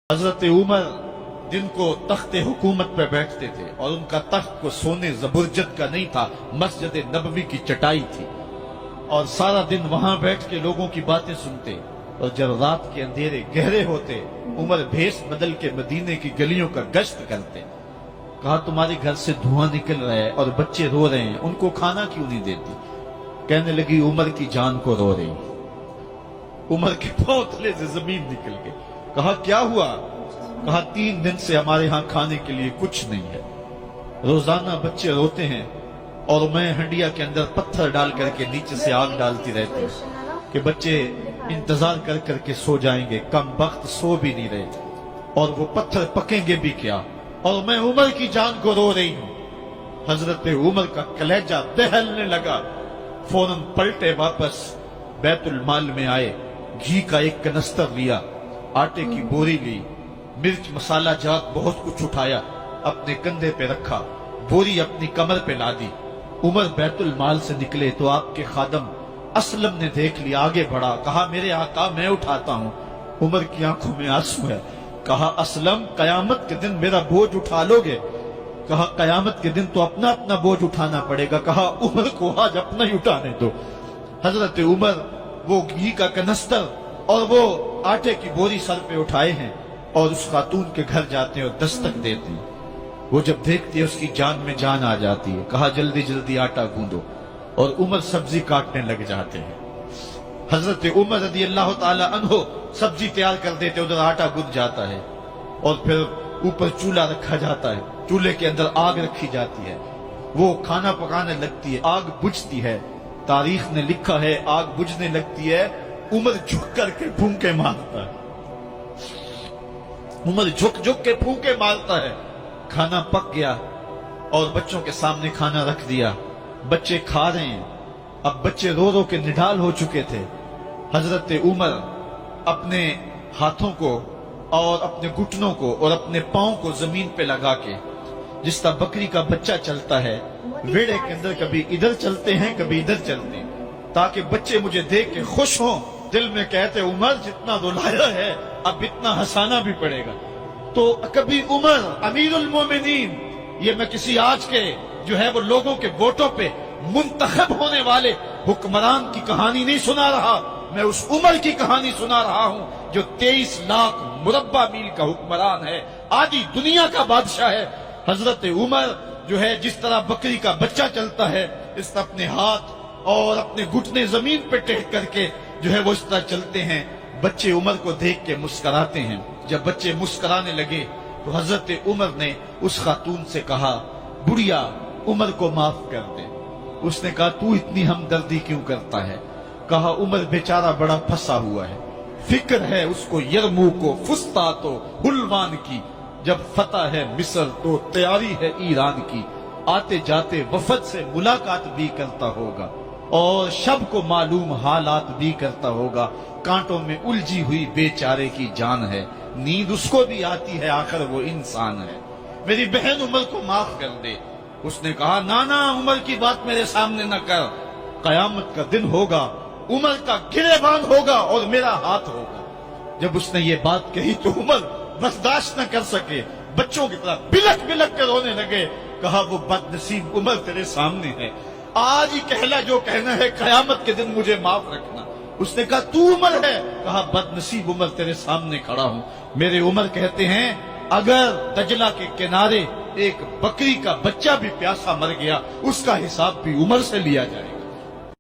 हजरत उमर जिनको तख्ते हुकूमत पे बैठते थे और उनका तख्त को सोने जबरजद का नहीं था, मस्जिद नबवी की चटाई थी और सारा दिन वहां बैठ के लोगों की बातें सुनते। और जब रात के अंधेरे गहरे होते, उमर भेष बदल के मदीने की गलियों का गश्त करते। कहा तुम्हारे घर से धुआं निकल रहा है और बच्चे रो रहे हैं, उनको खाना क्यों नहीं देती? कहने लगी उमर की जान को रो रही। उमर के पांव तले से जमीन निकल गई। कहा क्या हुआ? कहा 3 दिन से हमारे यहाँ खाने के लिए कुछ नहीं है। रोजाना बच्चे रोते हैं और मैं हंडिया के अंदर पत्थर डाल करके नीचे से आग डालती रहती हूँ कि बच्चे इंतजार कर करके सो जाएंगे। कम वक्त सो भी नहीं रहे और वो पत्थर पकेंगे भी क्या, और मैं उमर की जान को रो रही हूँ। हजरत उमर का कलेजा दहलने लगा। फौरन पलटे, वापस बैतुल माल में आए, घी का एक कनस्तर लिया, आटे की बोरी ली, मिर्च मसाला जात बहुत कुछ उठाया, अपने कंधे पे रखा, बोरी अपनी कमर पे ला दी। उमर बैतुल माल से निकले तो आपके खादम असलम ने देख लिया, आगे बढ़ा, कहा मेरे आका मैं उठाता हूँ। उमर की आंखों में आंसू है। कहा असलम कयामत के दिन मेरा बोझ उठा लोगे? कहा कयामत के दिन तो अपना अपना बोझ उठाना पड़ेगा। कहा उमर को आज अपना ही उठाने दो। हजरत उमर वो घी का कनस्तर और वो आटे की बोरी सर पे उठाए हैं और उस खातून के घर जाते हैं और दस्तक देते हैं। वो जब देखती है उसकी जान में जान आ जाती है। कहा जल्दी जल्दी आटा गूंदो, और उमर सब्जी काटने लग जाते हैं। हजरत उमर रज़ी अल्लाह ताला अन्हो सब्जी तैयार कर देते, उधर आटा गूंद जाता है और फिर ऊपर चूल्हा रखा जाता है, चूल्हे के अंदर आग रखी जाती है, वो खाना पकाने लगती है, आग बुझती है। तारीख ने लिखा है आग बुझने लगती है, उमर झुक करके फूंके मारता है। उमर झुक झुक के फूंके मारता है। खाना पक गया और बच्चों के सामने खाना रख दिया, बच्चे खा रहे हैं। अब बच्चे रो रो के निढाल हो चुके थे। हजरत उमर अपने हाथों को और अपने घुटनों को और अपने पांव को जमीन पे लगा के, जिस तरह बकरी का बच्चा चलता है, वेड़े के अंदर कभी इधर चलते हैं कभी इधर चलते हैं, ताकि बच्चे मुझे देख के खुश हों। दिल में कहते उमर जितना रुलाया है अब इतना हंसाना भी पड़ेगा। तो कभी उमर अमीरुल मोमिनीन, ये मैं किसी आज के जो है वो लोगों के वोटों पे मुंतखब होने वाले हुक्मरान की कहानी नहीं सुना रहा, मैं उस उमर की कहानी सुना रहा हूं जो 23 लाख मुरब्बा मील का हुक्मरान है, आधी दुनिया का बादशाह है। हजरत उमर जो है जिस तरह बकरी का बच्चा चलता है, इस तरह अपने हाथ और अपने घुटने जमीन पे टेक करके जो है वो इस तरह चलते हैं। बच्चे उमर को देख के मुस्कुराते हैं। जब बच्चे मुस्कुराने लगे तो हजरत उमर ने उस खातून से कहा बुढ़िया उमर को माफ कर दे। उसने कहा तू इतनी हमदर्दी क्यों करता है? कहा उमर बेचारा बड़ा फंसा हुआ है, फिक्र है उसको यरमूक को, फुस्तात हुलवान की, जब फतह है मिस्र तो तैयारी है ईरान की, आते जाते वफद से मुलाकात भी करता होगा और शब को मालूम हालात भी करता होगा। कांटों में उलझी हुई बेचारे की जान है, नींद उसको भी आती है, आखिर वो इंसान है। मेरी बहन उमर को माफ कर दे। उसने कहा ना ना उमर की बात मेरे सामने न कर, कयामत का दिन होगा, उमर का गिरेबान होगा और मेरा हाथ होगा। जब उसने ये बात कही तो उमर बर्दाश्त न कर सके, बच्चों की तरह बिलक बिलक कर रोने लगे। कहा वो बदनसीब उमर तेरे सामने है, आज ही कहला जो कहना है, कयामत के दिन मुझे माफ रखना। उसने कहा तू उमर है? कहा बदनसीब उमर तेरे सामने खड़ा हूं। मेरे उमर कहते हैं अगर दजला के किनारे एक बकरी का बच्चा भी प्यासा मर गया, उसका हिसाब भी उमर से लिया जाएगा।